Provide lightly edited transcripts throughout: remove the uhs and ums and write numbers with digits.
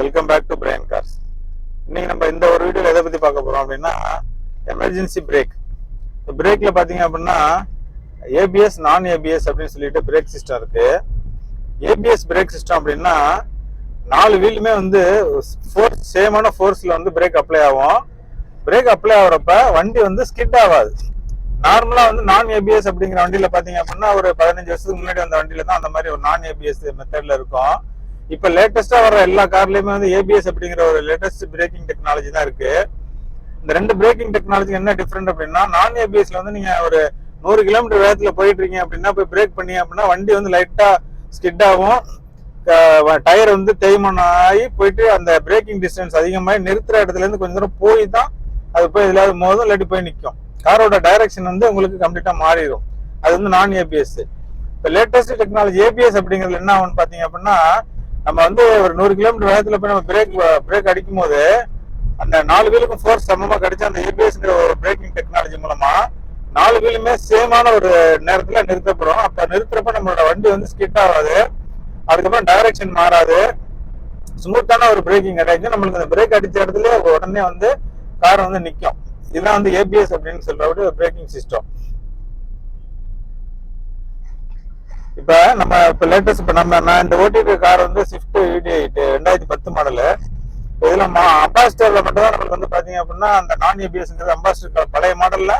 Welcome back to brain cars. இன்னைக்கு நம்ம இந்த ஒரு வீடியோல எதை பத்தி பார்க்க போறோம் அப்படின்னா எமர்ஜென்சி பிரேக். பிரேக்ல பாத்தீங்க அப்படின்னா ஏபிஎஸ் நான் ஏபிஎஸ் அப்படின்னு சொல்லிட்டு பிரேக் சிஸ்டம் இருக்கு. ஏபிஎஸ் பிரேக் சிஸ்டம் அப்படின்னா 4 வீலுமே வந்து சேமான ஃபோர்ஸ்ல வந்து பிரேக் அப்ளை ஆகும். பிரேக் அப்ளை ஆகுறப்ப வண்டி வந்து ஸ்கிட் ஆகாது. நார்மலா வந்து நான் ஏபிஎஸ் அப்படிங்கிற வண்டியில பாத்தீங்க அப்படின்னா ஒரு 15 வருஷத்துக்கு முன்னாடி வந்த வண்டியில தான் அந்த மாதிரி ஒரு நான் ஏபிஎஸ் மெத்தட்ல இருக்கும். இப்ப லேட்டஸ்டா வர எல்லா கார்லயுமே வந்து ஏபிஎஸ் அப்படிங்கிற ஒரு லேட்டஸ்ட் பிரேக்கிங் டெக்னாலஜி தான் இருக்கு. இந்த ரெண்டு பிரேக்கிங் டெக்னாலஜி என்ன டிஃபரெண்ட் அப்படின்னா, நான் ஏபிஎஸ்ல வந்து நீங்க ஒரு 100 கிலோமீட்டர் வேகத்துல போயிட்டு இருக்கீங்க அப்படின்னா போய் பிரேக் பண்ணீங்க அப்படின்னா வண்டி வந்து லைட்டா ஸ்கிட் ஆகும், டயர் வந்து தேய்மானம் ஆகி போயிட்டு அந்த பிரேக்கிங் டிஸ்டன்ஸ் அதிகமாகி நிறுத்துற இடத்துல இருந்து கொஞ்சம் தூரம் போய் தான் அது போய் எதுலாவது மோதும், இல்லாட்டி போய் நிற்கும். காரோட டைரக்ஷன் வந்து உங்களுக்கு கம்ப்ளீட்டா மாறிடும். அது வந்து நான் ஏபிஎஸ். இப்போ லேட்டஸ்ட் டெக்னாலஜி ஏபிஎஸ் அப்படிங்கிறது என்ன ஆகும்னு பாத்தீங்க அப்படின்னா, நம்ம வந்து ஒரு 100 கிலோமீட்டர் வேகத்துல போய் நம்ம பிரேக் அடிக்கும் போது அந்த 4 வீலுக்கும் ஃபோர்ஸ் சமமா கிடைச்ச அந்த ஏபிஎஸ்ங்கிற ஒரு பிரேக்கிங் டெக்னாலஜி மூலமா 4 வீலுமே சேமான ஒரு நேரத்துல நிறுத்தப்படும். அப்ப நிறுத்துறப்ப நம்மளோட வண்டி வந்து ஸ்கிட் ஆகாது, அதுக்கப்புறம் டைரக்ஷன் மாறாது, ஸ்மூத்தான ஒரு பிரேக்கிங் கிடைக்கும். நம்மளுக்கு அந்த பிரேக் அடிச்ச இடத்துல உடனே வந்து கார் வந்து நிற்கும். இதுதான் வந்து ஏபிஎஸ் அப்படின்னு சொல்ற ஒரு பிரேக்கிங் சிஸ்டம். இப்ப நம்ம லேட்டஸ்ட் நான் இந்த ஓட்டிட்டு கார் வந்து ஸ்விஃப்ட் VD8 2010 மாடலு. இதுல அம்பாசிடர்ல மட்டும் தான் நம்மளுக்கு வந்து பாத்தீங்க அப்படின்னா அந்த நான் ஏபிஎஸ்ங்கிறது அம்பாசிடர் பழைய மாடல்ல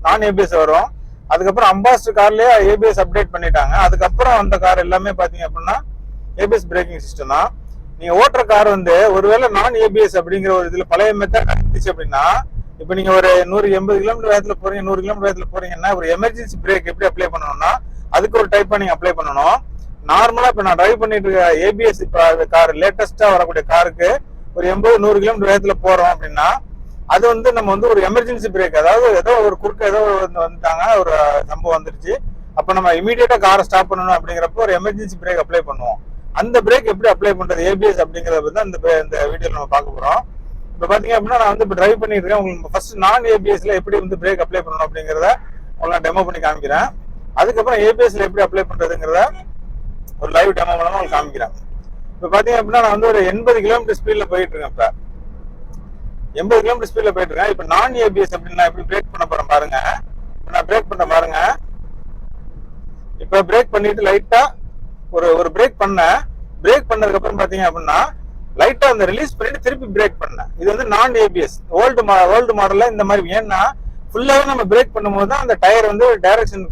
நான் ஏபிஎஸ் வரும். அதுக்கப்புறம் அம்பாசிடர் கார்லயே ஏபிஎஸ் அப்டேட் பண்ணிட்டாங்க. அதுக்கப்புறம் அந்த கார் எல்லாமே பாத்தீங்க அப்படின்னா ஏபிஎஸ் பிரேக்கிங் சிஸ்டம் தான். நீங்க ஓட்டுற கார் வந்து ஒருவேளை நான் ஏபிஎஸ் அப்படிங்கிற ஒரு இதுல பழைய மெத்தட் இருந்துச்சு அப்படின்னா, இப்ப நீங்க ஒரு 180 கிலோமீட்டர் வேகத்துல போறீங்க, 100 கிலோமீட்டர் வேகத்துல போறீங்கன்னா ஒரு எமர்ஜென்சி பிரேக் எப்படி அப்ளை பண்ணணும்னா அதுக்கு ஒரு டைப்பா நீங்க அப்ளை பண்ணணும். நார்மலா இப்ப நான் டிரைவ் பண்ணிட்டு இருக்க ஏபிஎஸ் கார் லேட்டஸ்டா வரக்கூடிய காருக்கு ஒரு 80-100 கிலோமீட்டர் வேகத்துல போறோம் அப்படின்னா அது வந்து நம்ம வந்து ஒரு எமர்ஜென்சி பிரேக், அதாவது ஏதோ ஒரு குறுக்க ஏதோ வந்துட்டாங்க, ஒரு சம்பவம் வந்துருச்சு, அப்ப நம்ம இமீடியட்டா காரை ஸ்டாப் பண்ணணும் அப்படிங்கிறப்ப ஒரு எமர்ஜென்சி பிரேக் அப்ளை பண்ணுவோம். அந்த பிரேக் எப்படி அப்ளை பண்றது ஏபிஎஸ் அப்படிங்கறத பத்தி தான் இந்த வீடியோல நம்ம பார்க்க போறோம். இப்ப பாத்தீங்க அப்படின்னா நான் வந்து இப்ப டிரைவ் பண்ணிட்டு இருக்கேன். உங்களுக்கு ஃபர்ஸ்ட் நான் ஏபிஎஸ்ல எப்படி வந்து பிரேக் அப்ளை பண்ணணும் அப்படிங்கறத உங்களுக்கு டெமோ பண்ணி காமிக்கிறேன். அதுக்கப்புறம் ஏபிஎஸ்ல எப்படி அப்ளை பண்றதுங்கிறத ஒரு லைவ் டெமோ மூலமா உங்களுக்கு காமிக்கிறேன். இப்ப பாத்தீங்க அப்படின்னா நான் வந்து ஒரு 80 கிலோமீட்டர் ஸ்பீட்ல போயிட்டு இருக்கேன். இப்ப 80 கிலோமீட்டர் ஸ்பீட்ல போயிட்டு இருக்கேன். இப்ப நான் ஏபிஎஸ் அப்படின்னு நான் எப்படி பிரேக் பண்ண போறேன் பாருங்க. நான் பிரேக் பண்ண பாருங்க. இப்ப பிரேக் பண்ணிட்டு லைட்டா ஒரு பிரேக் பண்ணதுக்கு அப்புறம் பாத்தீங்க அப்படின்னா லைட்டா அந்த ரிலீஸ் பண்ணிட்டு திருப்பி பிரேக் பண்ணேன். இது வந்து நான் ஏபிஎஸ் ஓல்டு மாடல்ல இந்த மாதிரி. ஏன்னா ஃபுல்லாவே நம்ம பிரேக் பண்ணும்போது தான் அந்த டயர் வந்து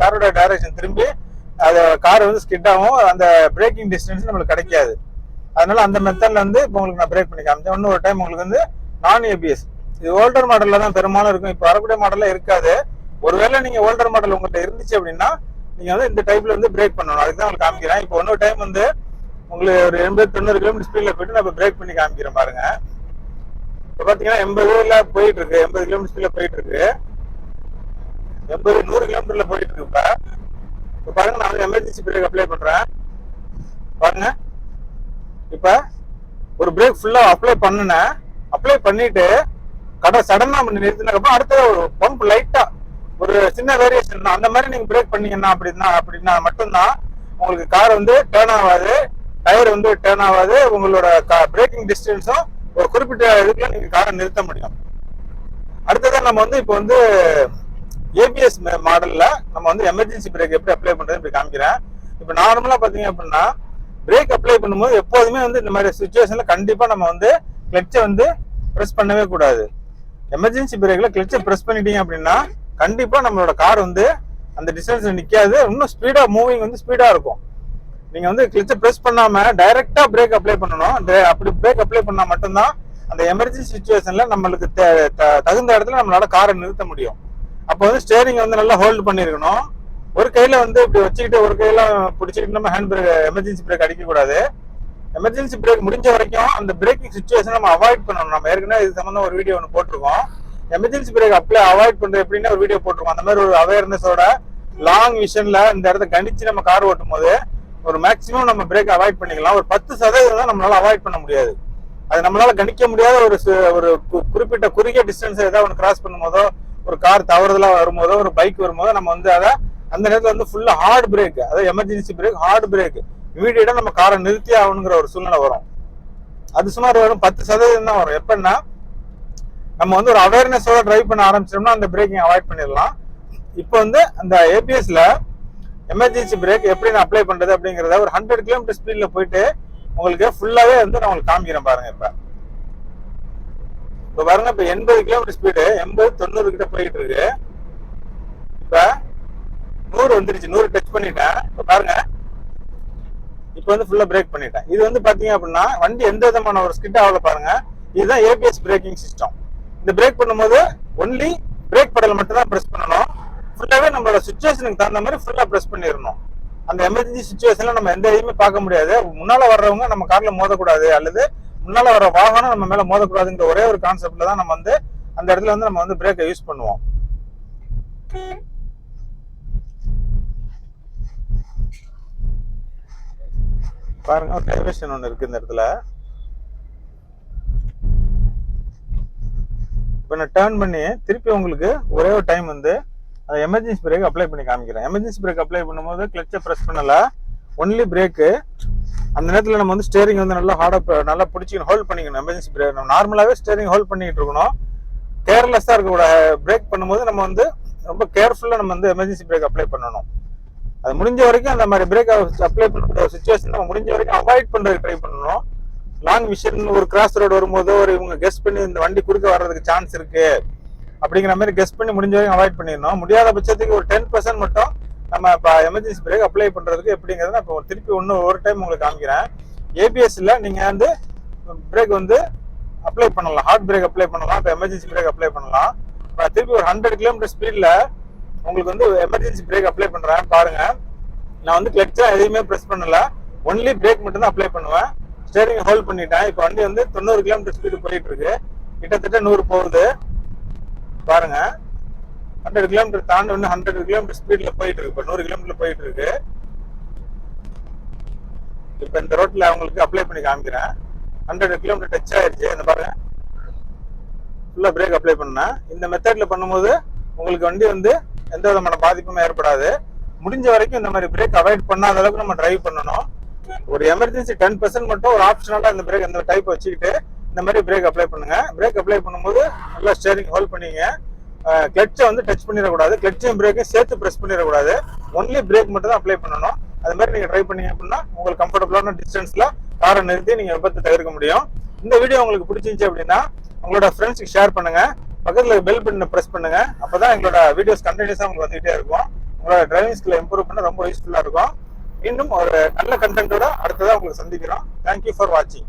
காரோட டைரக்ஷன் திரும்பி அது கார் வந்து ஸ்கிட் ஆகும், அந்த பிரேக்கிங் டிஸ்டன்ஸ் நம்மளுக்கு கிடைக்காது. அதனால அந்த மெத்தட்ல வந்து இப்போ உங்களுக்கு நான் பிரேக் பண்ணி காமிச்சேன். இன்னொரு டைம் உங்களுக்கு வந்து நான் ஏபிஎஸ் இது ஓல்டர் மாடல்ல தான் பெரும்பாலும் இருக்கும். இப்போ வரக்கூடிய மாடல்ல இருக்காது. ஒருவேளை நீங்க ஓல்டர் மாடல் உங்கள்கிட்ட இருந்துச்சு அப்படின்னா நீங்க வந்து இந்த டைப்ல வந்து பிரேக் பண்ணணும். அதுக்கு தான் உங்களுக்கு காமிக்கிறேன். இப்போ இன்னொரு டைம் வந்து உங்களுக்கு ஒரு 80-90 கிலோமீட்டர் ஸ்பீட்ல போயிட்டு நான் பிரேக் பண்ணி காமிக்கிறேன் பாருங்க. இப்போ பாத்தீங்கன்னா 80 போயிட்டு இருக்கு, 80 கிலோமீட்டர் ஸ்பீட்ல போயிட்டு இருக்கு, 80-100 கிலோமீட்டர்ல போயிட்டு இருக்கு. இப்ப பாருங்க நான் எமர்ஜென்சி பிரேக் அப்ளை பண்றேன் பாருங்க. இப்ப ஒரு பிரேக் ஃபுல்லா அப்ளை பண்ணிட்டு சடனா நிறுத்தினதுக்கு அப்புறம் அடுத்த ஒரு பம்ப் லைட்டா ஒரு சின்ன வேரியேஷன் அந்த மாதிரி நீங்க பிரேக் பண்ணீங்கன்னா அப்படின்னா மட்டும்தான் உங்களுக்கு கார் வந்து டேர்ன் ஆகாது, டயர் வந்து டேர்ன் ஆகாது, உங்களோட பிரேக்கிங் டிஸ்டன்ஸும் ஒரு குறிப்பிட்ட இதுக்குள்ள நீங்க காரை நிறுத்த முடியும். அடுத்ததான் நம்ம வந்து இப்போ வந்து ஏபிஎஸ் மாடல்ல நம்ம வந்து எமர்ஜென்சி பிரேக் எப்படி அப்ளை பண்றது இப்படி காமிக்கிறேன். இப்ப நார்மலா பாத்தீங்க அப்படின்னா பிரேக் அப்ளை பண்ணும்போது எப்போதுமே வந்து இந்த மாதிரி சுச்சுவேஷன்ல கண்டிப்பா நம்ம வந்து கிளட்சை வந்து பிரஸ் பண்ணவே கூடாது. எமர்ஜென்சி பிரேக்ல கிளட்சை பிரஸ் பண்ணிட்டீங்க அப்படின்னா கண்டிப்பா நம்மளோட கார் வந்து அந்த டிஸ்டன்ஸ்ல நிக்காது, இன்னும் ஸ்பீடா மூவிங் வந்து ஸ்பீடா இருக்கும். நீங்க வந்து கிளட்சை பிரஸ் பண்ணாம டைரக்டா பிரேக் அப்ளை பண்ணணும். அப்படி பிரேக் அப்ளை பண்ணா மட்டும்தான் அந்த எமர்ஜென்சி சுச்சுவேஷன்ல நம்மளுக்கு தகுந்த இடத்துல நம்மளால காரை நிறுத்த முடியும். அப்போ வந்து ஸ்டேரிங் வந்து நல்லா ஹோல்டு பண்ணிருக்கணும். ஒரு கையில வந்து இப்படி வச்சுக்கிட்டு ஒரு கையில பிடிச்சிக்கிட்டு நம்ம ஹேண்ட் பிரேக் எமர்ஜென்சி பிரேக் அடிக்க கூடாது. எமர்ஜென்சி பிரேக் முடிஞ்ச வரைக்கும் அந்த பிரேக்கிங் சுச்சுவேஷன் நம்ம அவாய்ட் பண்ணணும். நம்ம ஏற்கனவே இது சம்பந்தம் ஒரு வீடியோ ஒன்று போட்டிருக்கோம். எமர்ஜென்சி பிரேக் அவாய்ட் பண்றது எப்படின்னு ஒரு வீடியோ போட்டிருக்கோம். அந்த மாதிரி ஒரு அவேர்னஸோட லாங் விஷன்ல இந்த இடத்த கணிச்சு நம்ம கார் ஓட்டும் போது ஒரு மேக்சிமம் நம்ம பிரேக் அவாய்ட் பண்ணிக்கலாம். ஒரு 10% தான் நம்மளால அவாய்ட் பண்ண முடியாது. அது நம்மளால கணிக்க முடியாத ஒரு குறிப்பிட்ட குறுகிய டிஸ்டன்ஸ் ஏதாவது ஒன்று கிராஸ் பண்ணும் போதோ, ஒரு கார் தவறுதலா வரும்போதோ, ஒரு பைக் வரும்போதோ நம்ம வந்து அதை அந்த நேரத்துல வந்து ஃபுல்லா ஹார்ட் பிரேக், அதாவது எமர்ஜென்சி பிரேக், ஹார்ட் பிரேக் இமீடியட்டா நம்ம காரை நிறுத்தி ஆகணுங்கிற ஒரு சூழ்நிலை வரும். அது சுமார் வரும் 10% தான் வரும். எப்பன்னா நம்ம வந்து ஒரு அவேர்னஸோட டிரைவ் பண்ண ஆரம்பிச்சோம்னா அந்த பிரேக்கிங் அவாய்ட் பண்ணிடலாம். இப்போ வந்து அந்த ஏபிஎஸ்ல எமர்ஜென்சி பிரேக் எப்படி நான் அப்ளை பண்றது அப்படிங்கறத ஒரு 100 கிலோமீட்டர் ஸ்பீட்ல போயிட்டு உங்களுக்கு ஃபுல்லாவே வந்து நான் உங்களுக்கு காமிக்கிறேன் பாருங்க. இப்ப பாருங்க, இப்ப 80 கிலோமீட்டர் ஸ்பீடு 80-90 கிட்ட போயிட்டு இருக்கு. இப்ப 100 வந்துருச்சு, 100 டச் பண்ணிட்டேன். இப்ப பாருங்க, இப்ப வந்து ஃபுல்லா பிரேக் பண்ணிட்டேன். இது வந்து பாத்தீங்க அப்படின்னா வண்டி எந்த விதமான ஒரு ஸ்கிட் ஆகல பாருங்க. இதுதான் ஏபிஎஸ் பிரேக்கிங் சிஸ்டம். இந்த பிரேக் பண்ணும்போது ஒன்லி பிரேக் பெடல் மட்டும் தான் பிரஸ் பண்ணணும். ஃபுல்லாவே நம்மளோட சுச்சுவேஷனுக்கு தகுந்த மாதிரி ஃபுல்லா பிரஸ் பண்ணிடணும். அந்த எமர்ஜென்சி சுச்சுவேஷன்ல நம்ம எந்த எதையுமே பார்க்க முடியாது. முன்னால வர்றவங்க நம்ம கார்ல மோதக்கூடாது, அல்லது முன்னால வர வாகனம் நம்ம மேல மோதக்கூடாதுங்கிற ஒரே ஒரு கான்செப்ட்ல தான் நம்ம வந்து அந்த இடத்துல வந்து நம்ம வந்து பிரேக்கை யூஸ் பண்ணுவோம். பாருங்க, டைவர்ஷன் ஒன்று இருக்கு இந்த இடத்துல. இப்போ நான் டேர்ன் பண்ணி திருப்பி உங்களுக்கு ஒரே ஒரு டைம் வந்து அந்த எமர்ஜென்சி பிரேக் அப்ளை பண்ணி காமிக்கிறேன். எமர்ஜென்சி பிரேக் அப்ளை பண்ணும்போது கிளச்சை ப்ரெஸ் பண்ணல, ஒன்லி பிரேக்கு. அந்த நேரத்தில் நம்ம வந்து ஸ்டேரிங் வந்து நல்லா ஹார்டாக நல்லா பிடிச்சிக்கணும், ஹோல்ட் பண்ணிக்கணும். எமர்ஜென்சி பிரேக் நம்ம நார்மலாகவே ஸ்டேரிங் ஹோல்ட் பண்ணிட்டு இருக்கணும். கேர்லெஸ்ஸாக இருக்கக்கூடாது. பிரேக் பண்ணும்போது நம்ம வந்து ரொம்ப கேர்ஃபுல்லாக நம்ம வந்து எமர்ஜென்சி பிரேக் அப்ளை பண்ணணும். அது முடிஞ்ச வரைக்கும் அந்த மாதிரி பிரேக் அப்ளை பண்ணக்கூடிய சுச்சுவேஷன் நம்ம முடிஞ்ச வரைக்கும் அவாய்ட் பண்ணுறதுக்கு ட்ரை பண்ணணும். லாங் விஷன் ஒரு கிராஸ் ரோடு வரும்போது ஒரு இவங்க கெஸ் பண்ணி இந்த வண்டி குறுக்க வர்றதுக்கு சான்ஸ் இருக்கு அப்படிங்கிற மாதிரி கெஸ் பண்ணி முடிஞ்ச வரைக்கும் அவாய்ட் பண்ணிடணும். முடியாத பட்சத்துக்கு ஒரு 10% மட்டும் நம்ம இப்போ எமர்ஜென்சி பிரேக் அப்ளை பண்றதுக்கு எப்படிங்கிறத இப்போ திருப்பி ஒரு டைம் உங்களுக்கு காமிக்கிறேன். ஏபிஎஸ்ல நீங்க வந்து பிரேக் வந்து அப்ளை பண்ணலாம், ஹார்ட் பிரேக் அப்ளை பண்ணலாம், இப்போ எமர்ஜென்சி பிரேக் அப்ளை பண்ணலாம். திருப்பி ஒரு 100 கிலோமீட்டர் ஸ்பீட்ல உங்களுக்கு வந்து எமர்ஜென்சி பிரேக் அப்ளை பண்றேன் பாருங்க. நான் வந்து கிளச்சா எதையுமே பிரஸ் பண்ணல, ஒன்லி பிரேக் மட்டும் தான் அப்ளை பண்ணுவேன். ஸ்டேரிங் ஹோல்ட் பண்ணிட்டேன். இப்போ வண்டி வந்து 90 கிலோமீட்டர் ஸ்பீடு போயிட்டு இருக்கு, கிட்டத்தட்ட 100 போகுது பாருங்க. 100 கிலோமீட்டர் தாண்டி 100 கிலோமீட்டர் ஸ்பீட்ல போயிட்டு இருக்கு. இப்போ 100 கிலோமீட்டர் போயிட்டு இருக்கு. இப்போ இந்த ரோட்ல அவங்களுக்கு அப்ளை பண்ணி காமிக்கிறேன். 100 கிலோமீட்டர் டச் ஆயிருச்சு. இந்த பாருங்க, ஃபுல்லா பிரேக் அப்ளை பண்ணேன். இந்த மெத்தட்ல பண்ணும்போது உங்களுக்கு வண்டி வந்து எந்த விதமான பாதிப்புமே ஏற்படாது. முடிஞ்ச வரைக்கும் இந்த மாதிரி பிரேக் அவாய்ட் பண்ணாத அளவுக்கு நம்ம டிரைவ் பண்ணணும். ஒரு எமர்ஜென்சி 10% மட்டும் ஒரு ஆப்ஷனலா இந்த பிரேக் இந்த டைப் வச்சுக்கிட்டு இந்த மாதிரி பிரேக் அப்ளை பண்ணுங்க. பிரேக் அப்ளை பண்ணும்போது நல்லா ஸ்டேரிங் ஹோல்ட் பண்ணிங்க. கிளச்சை வந்து டச் பண்ணிடக்கூடாது, கிளச்சையும் பிரேக்கையும் சேர்த்து பிரஸ் பண்ணிடக்கூடாது. ஒன்லி பிரேக் மட்டும் தான் அப்ளை பண்ணணும். அது மாதிரி நீங்க ட்ரை பண்ணீங்க அப்படின்னா உங்களுக்கு கம்ஃபர்டபுளான டிஸ்டன்ஸ்ல காரை நிறுத்தி நீங்க விபத்தை தவிர்க்க முடியும். இந்த வீடியோ உங்களுக்கு பிடிச்சிருந்துச்சு அப்படின்னா உங்களோட ஃப்ரெண்ட்ஸ்க்கு ஷேர் பண்ணுங்க. பக்கத்துல பெல் பட்டனை பிரஸ் பண்ணுங்க. அப்பதான் எங்களோட வீடியோஸ் கண்டினியூஸா உங்களுக்கு வந்துகிட்டே இருக்கும். உங்களோட டிரைவிங் ஸ்கில் இம்ப்ரூவ் பண்ண ரொம்ப யூஸ்ஃபுல்லா இருக்கும். இன்னும் ஒரு நல்ல கண்டென்ட்டோட அடுத்ததான் உங்களுக்கு சந்திக்கிறோம். தேங்க்யூ ஃபார் வாட்சிங்.